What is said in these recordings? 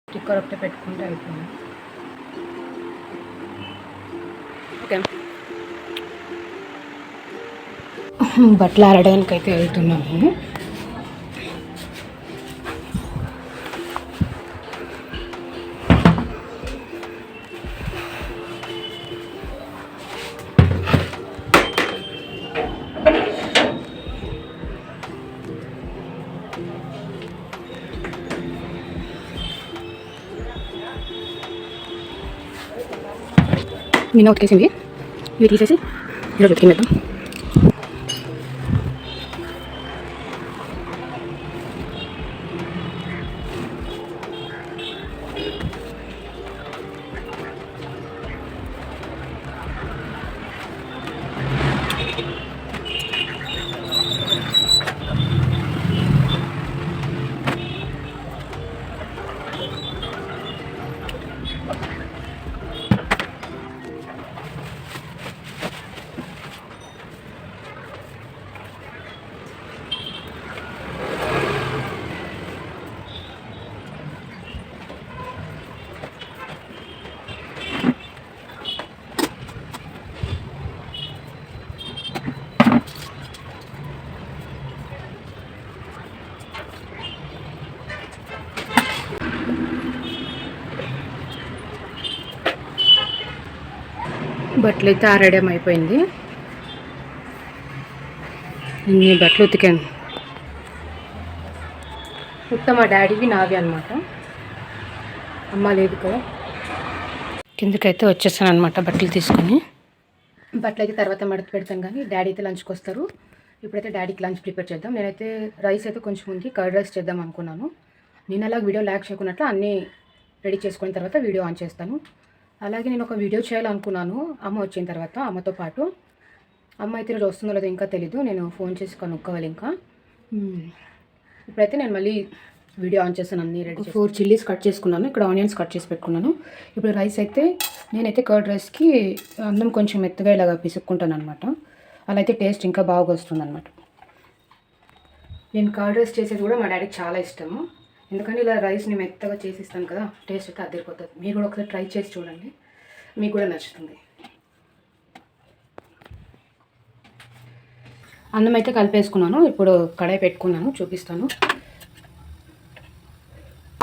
Sticker ఒకటే పెట్టుకుంటే అయిపోయింది. ఓకే, బట్టలు ఆరడానికి అయితే వెళ్తున్నాము. నిన్న ఉతికేసింది, ఇవి తీసేసి ఈరోజు ఉతికిందాం. బట్టలు అయితే ఆరడం అయిపోయింది. ఇన్ని బట్టలు ఉతికాను. మొత్తం మా డాడీవి నావి అనమాట. అమ్మ లేదు కదా. కిందకైతే వచ్చేసాను అనమాట బట్టలు తీసుకొని. బట్టలు అయితే తర్వాత మడత పెడతాం, కానీ డాడీ అయితే లంచ్కి వస్తారు. ఇప్పుడైతే డాడీకి లంచ్ ప్రిపేర్ చేద్దాం. నేనైతే రైస్ అయితే కొంచెం ఉంది, కర్డ్ రైస్ చేద్దాం అనుకున్నాను. నేను అలా వీడియో ల్యాక్ చేయకున్నట్లు అన్నీ రెడీ చేసుకున్న తర్వాత వీడియో ఆన్ చేస్తాను. అలాగే నేను ఒక వీడియో చేయాలనుకున్నాను అమ్మ వచ్చిన తర్వాత. అమ్మతో పాటు అమ్మ అయితే ఈరోజు వస్తుందో లేదో ఇంకా తెలీదు, నేను ఫోన్ చేసి కనుక్కోవాలి ఇంకా. ఇప్పుడైతే నేను మళ్ళీ వీడియో ఆన్ చేస్తాను. అన్నీ రెడీ 4 చిల్లీస్ కట్ చేసుకున్నాను, ఇక్కడ ఆనియన్స్ కట్ చేసి పెట్టుకున్నాను. ఇప్పుడు రైస్ అయితే నేనైతే కర్డ్ రైస్కి అన్నం కొంచెం మెత్తగా ఇలాగా పిసుక్కుంటాను అనమాట. అలా అయితే టేస్ట్ ఇంకా బాగా వస్తుంది అనమాట. నేను కర్డ్ రైస్ చేసేది కూడా మా డాడీకి చాలా ఇష్టము. ఎందుకంటే ఇలా రైస్ని మెత్తగా చేసిస్తాను కదా, టేస్ట్ అయితే అదిరిపోతుంది. మీరు కూడా ఒకసారి ట్రై చేసి చూడండి, మీకు కూడా నచ్చుతుంది. అన్నం అయితే కలిపేసుకున్నాను. ఇప్పుడు కడాయి పెట్టుకున్నాను, చూపిస్తాను.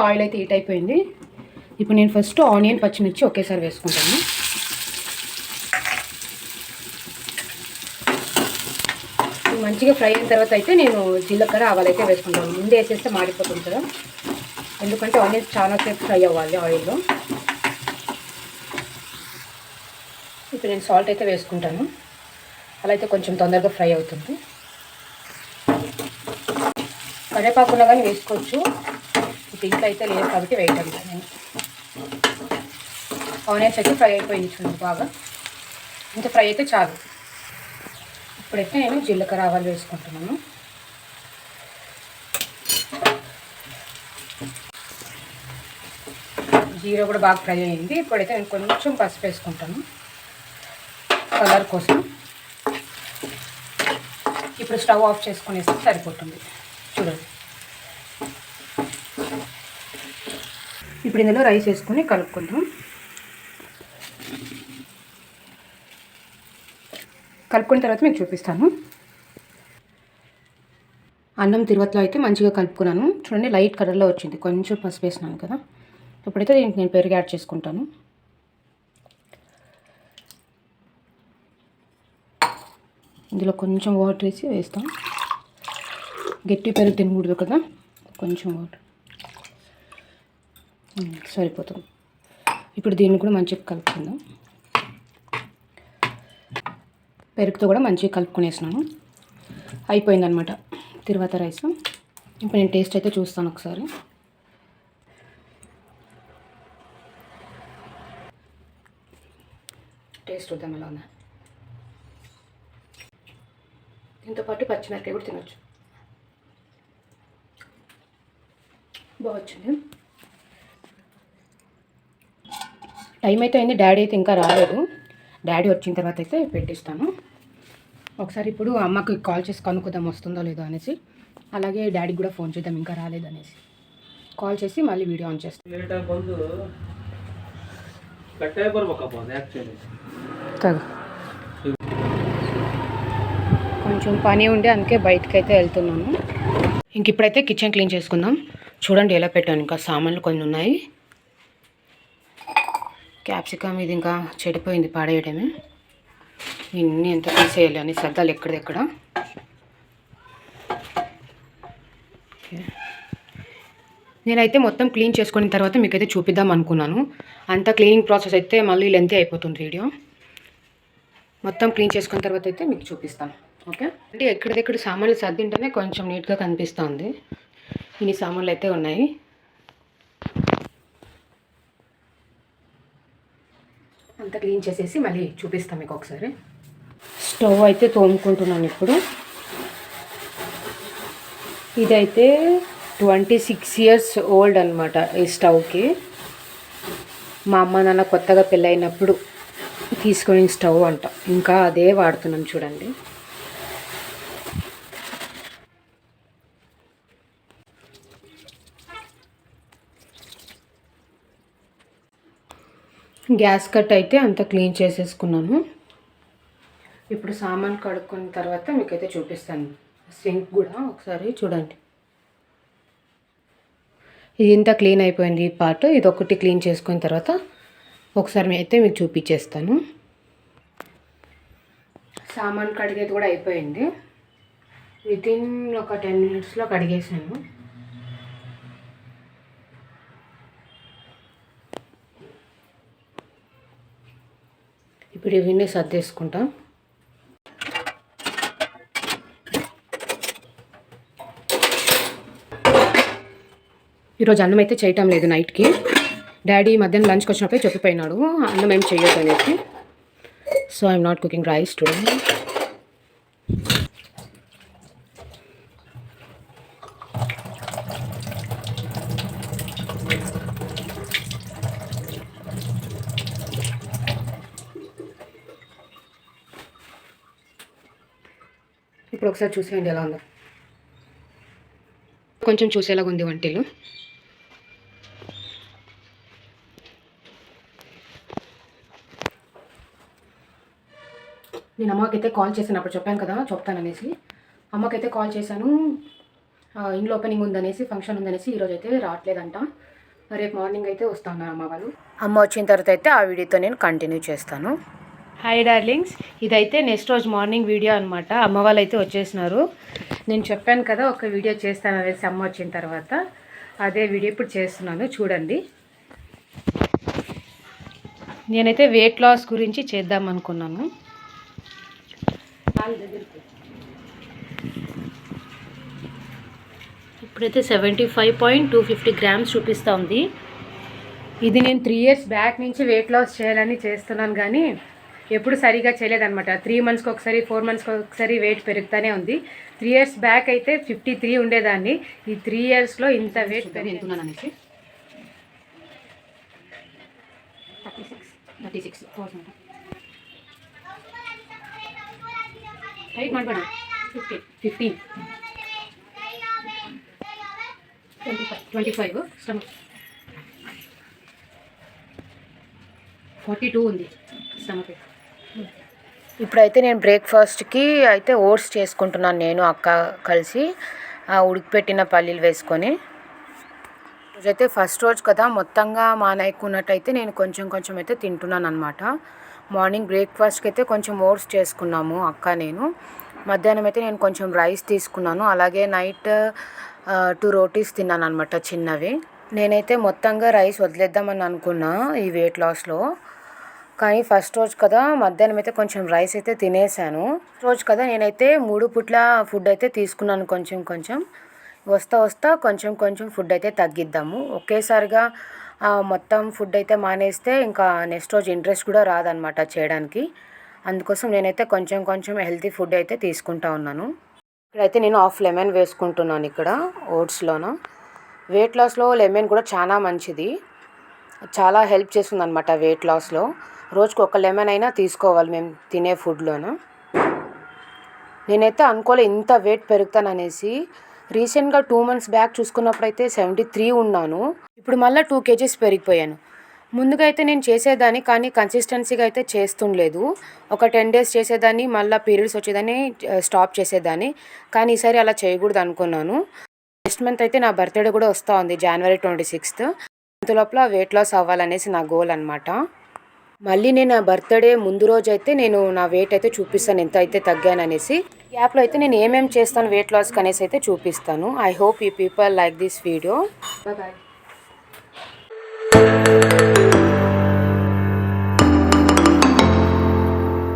ఆయిల్ అయితే హీట్ అయిపోయింది. ఇప్పుడు నేను ఫస్ట్ ఆనియన్ పచ్చిమిర్చి ఒకేసారి వేసుకుంటాను. మంచిగా ఫ్రై అయిన తర్వాత అయితే నేను జీలకర్ర ఆవాలు అయితే వేసుకుంటాను. ముందే వేసేస్తే మాడిపోతుంది కదా, ఎందుకంటే ఆనియన్స్ చాలాసేపు ఫ్రై అవ్వాలి ఆయిల్లో. ఇప్పుడు నేను సాల్ట్ అయితే వేసుకుంటాను, అలా అయితే కొంచెం తొందరగా ఫ్రై అవుతుంది. కరివేపాకున్నా కానీ వేసుకోవచ్చు, ఇప్పుడు ఇంట్లో అయితే లేదు కాబట్టి వేయటం నేను. ఆనియన్స్ అయితే ఫ్రై అయిపోయింది చూడండి బాగా, ఇంత ఫ్రై అయితే చాలు. ఇప్పుడైతే నేను జీలకర్ర ఆవాలు వేసుకుంటున్నాను. జీరా కూడా బాగా ఫ్రై అయింది. ఇప్పుడైతే నేను కొంచెం పసుపు వేసుకుంటాను కలర్ కోసం. ఇప్పుడు స్టవ్ ఆఫ్ చేసుకునేస్తే సరిపోతుంది చూడండి. ఇప్పుడు ఇందులో రైస్ వేసుకొని కలుపుకుందాం. కలుపుకున్న తర్వాత మీకు చూపిస్తాను. అన్నం తిరువతలో అయితే మంచిగా కలుపుకున్నాను చూడండి, లైట్ కలర్లో వచ్చింది. కొంచెం పసుపు వేసినాను కదా. ఇప్పుడైతే దీనికి నేను పెరుగు యాడ్ చేసుకుంటాను. ఇందులో కొంచెం వాటర్ వేసి వేస్తాం. గట్టి పెరుగు తినకూడదు కదా, కొంచెం వాటర్ సరిపోతుంది. ఇప్పుడు దీన్ని కూడా మంచిగా కలుపుకుందాం. పెరుగుతో కూడా మంచిగా కలుపుకునేసినాను. అయిపోయిందనమాట తిరువాత రైస్. ఇప్పుడు నేను టేస్ట్ అయితే చూస్తాను ఒకసారి. టేస్ట్ చూద్దాం ఎలా ఉందా. దీంతో పాటు పచ్చిమిరపకాయ కూడా తినొచ్చు, బాగా వచ్చింది. టైం అయితే అయింది, డాడీ అయితే ఇంకా రాలేదు. డాడీ వచ్చిన తర్వాత అయితే పెట్టిస్తాను. ఒకసారి ఇప్పుడు అమ్మకి కాల్ చేసి కనుక్కుందాం వస్తుందో లేదో అనేసి, అలాగే డాడీకి కూడా ఫోన్ చేద్దాం ఇంకా రాలేదనేసి. కాల్ చేసి మళ్ళీ వీడియో ఆన్ చేస్తాను. కొంచెం పని ఉండి అందుకే బయటకైతే వెళ్తున్నాను. ఇంక ఇప్పుడైతే కిచెన్ క్లీన్ చేసుకుందాం. చూడండి ఎలా పెట్టాను, ఇంకా సామాన్లు కొన్ని ఉన్నాయి. క్యాప్సికమ్ ఇది ఇంకా చెడిపోయింది, పాడేయడమే. ఇన్ని ఎంత తీసేయాలి అని సర్దాలు ఎక్కడెక్కడ. నేనైతే మొత్తం క్లీన్ చేసుకున్న తర్వాత మీకైతే చూపిద్దాం అనుకున్నాను. అంత క్లీనింగ్ ప్రాసెస్ అయితే మళ్ళీ లెంతీ అయిపోతుంది వీడియో. మొత్తం క్లీన్ చేసుకున్న తర్వాత అయితే మీకు చూపిస్తాను. ఓకే, అంటే ఎక్కడిదెక్కడ సామాన్లు సర్దింటేనే కొంచెం నీట్గా కనిపిస్తుంది. ఇన్ని సామాన్లు అయితే ఉన్నాయి. అంతా క్లీన్ చేసేసి మళ్ళీ చూపిస్తాను మీకు ఒకసారి. స్టవ్ అయితే తోముకుంటున్నాను ఇప్పుడు. ఇదైతే 26 years ఓల్డ్ అనమాట ఈ స్టవ్కి. మా అమ్మ నాన్న కొత్తగా పెళ్ళైనప్పుడు తీసుకొని స్టవ్ అంట, ఇంకా అదే వాడుతున్నాం చూడండి. గ్యాస్ కట్ అయితే అంతా క్లీన్ చేసేసుకున్నాను. ఇప్పుడు సామాన్ కడుక్కున్న తర్వాత మీకైతే చూపిస్తాను. సింక్ కూడా ఒకసారి చూడండి. ఇది ఇంత క్లీన్ అయిపోయింది ఈ పార్ట్. ఇది ఒకటి క్లీన్ చేసుకున్న తర్వాత ఒకసారి అయితే మీకు చూపించేస్తాను. సామాన్ కడిగేది కూడా అయిపోయింది. వితిన్ ఒక 10 minutesలో కడిగేసాను. ఇప్పుడు ఇవన్నీ సర్దేసుకుంటాం. ఈరోజు అన్నం అయితే చేయటం లేదు నైట్కి. డాడీ మధ్యాహ్నం లంచ్కి వచ్చినప్పుడే చెప్పిపోయినాడు అన్నం ఏం చేయొద్దు అనేసి. So I'm not cooking rice today. ఇప్పుడు ఒకసారి చూసేయండి ఎలా ఉందో. కొంచెం చూసేలాగా ఉంది వంటలు. నేను అమ్మకైతే కాల్ చేశాను, అప్పుడు చెప్పాను కదా చెప్తాననేసి. అమ్మకైతే కాల్ చేశాను, ఇంట్లో ఓపెనింగ్ ఉందనేసి, ఫంక్షన్ ఉందనేసి. ఈరోజు అయితే రావట్లేదంట, రేపు మార్నింగ్ అయితే వస్తున్నారు అమ్మ వాళ్ళు. అమ్మ వచ్చిన తర్వాత అయితే ఆ వీడియోతో నేను కంటిన్యూ చేస్తాను. హాయ్ డార్లింగ్స్, ఇదైతే నెక్స్ట్ రోజు మార్నింగ్ వీడియో అనమాట. అమ్మ వాళ్ళు అయితే వచ్చేసినారు. నేను చెప్పాను కదా ఒక వీడియో చేస్తాను అనేసి అమ్మ వచ్చిన తర్వాత, అదే వీడియో ఇప్పుడు చేస్తున్నాను చూడండి. నేనైతే వెయిట్ లాస్ గురించి చేద్దాం అనుకున్నాను. ఇప్పుడైతే 75.250 grams చూపిస్తూ ఉంది. ఇది నేను 3 years బ్యాక్ నుంచి వెయిట్ లాస్ చేయాలని చేస్తున్నాను, కానీ ఎప్పుడు సరిగా చేయలేదన్నమాట. 3 monthsకి ఒకసారి 4 monthsకి ఒకసారి వెయిట్ పెరుగుతూనే ఉంది. 3 years బ్యాక్ అయితే 53 ఉండేదాన్ని. ఈ 3 yearsలో ఇంత వెయిట్ పెరుగుతున్నాను అనేసి 36 ಹೈಟ್ ಮಾಡಬೇಡ 15 25 స్టమక్ 42 ఉంది స్టమక్. ఇప్పుడైతే నేను బ్రేక్ఫాస్ట్కి అయితే ఓట్స్ చేసుకుంటున్నాను, నేను అక్క కలిసి ఉడికిపెట్టిన పల్లీలు వేసుకొని. రోజైతే ఫస్ట్ రోజు కదా, మొత్తంగా మానేయకున్నట్టయితే నేను కొంచెం కొంచెం అయితే తింటున్నాను అనమాట. మార్నింగ్ బ్రేక్ఫాస్ట్కి అయితే కొంచెం ఓట్స్ చేసుకున్నాము అక్క నేను. మధ్యాహ్నం అయితే నేను కొంచెం రైస్ తీసుకున్నాను, అలాగే నైట్ 2 రోటీస్ తిన్నాను అనమాట చిన్నవి. నేనైతే మొత్తంగా రైస్ వదిలేద్దామని అనుకున్నా ఈ వెయిట్ లాస్లో, కానీ ఫస్ట్ రోజు కదా మధ్యాహ్నం అయితే కొంచెం రైస్ అయితే తినేసాను. రోజు కదా నేనైతే 3 పూట్ల ఫుడ్ అయితే తీసుకున్నాను. కొంచెం కొంచెం వస్తా కొంచెం కొంచెం ఫుడ్ అయితే తగ్గిద్దాము. ఒకేసారిగా మొత్తం ఫుడ్ అయితే మానేస్తే ఇంకా నెక్స్ట్ రోజు ఇంట్రెస్ట్ కూడా రాదనమాట చేయడానికి. అందుకోసం నేనైతే కొంచెం కొంచెం హెల్తీ ఫుడ్ అయితే తీసుకుంటా ఉన్నాను. ఇక్కడైతే నేను హాఫ్ లెమన్ వేసుకుంటున్నాను ఇక్కడ ఓట్స్లోన. వెయిట్ లాస్లో లెమన్ కూడా చాలా మంచిది, చాలా హెల్ప్ చేస్తుంది అనమాట వెయిట్ లాస్లో. రోజుకు ఒక లెమన్ అయినా తీసుకోవాలి మేము తినే ఫుడ్లోన. నేనైతే అనుకోలే ఇంత వెయిట్ పెరుగుతాననేసి. రీసెంట్గా 2 months బ్యాక్ చూసుకున్నప్పుడు అయితే 73 ఉన్నాను. ఇప్పుడు మళ్ళీ 2 kgs పెరిగిపోయాను. ముందుగా అయితే నేను చేసేదాన్ని, కానీ కన్సిస్టెన్సీగా అయితే చేస్తుండలేదు. ఒక 10 days చేసేదాన్ని, మళ్ళీ పీరియడ్స్ వచ్చేదాన్ని, స్టాప్ చేసేదాన్ని. కానీ ఈసారి అలా చేయకూడదు అనుకున్నాను. నెక్స్ట్ మంత్ అయితే నా బర్త్డే కూడా వస్తూ ఉంది, January 26th. అంతలోపల వెయిట్ లాస్ అవ్వాలనేసి నా గోల్ అనమాట. మళ్ళీ నేను నా బర్త్డే ముందు రోజు అయితే నేను నా వెయిట్ అయితే చూపిస్తాను, ఎంత అయితే తగ్గాననేసి. గ్యాప్లో అయితే నేను ఏమేమి చేస్తాను వెయిట్ లాస్కి అనేసి అయితే చూపిస్తాను. I hope you people like this video. Bye.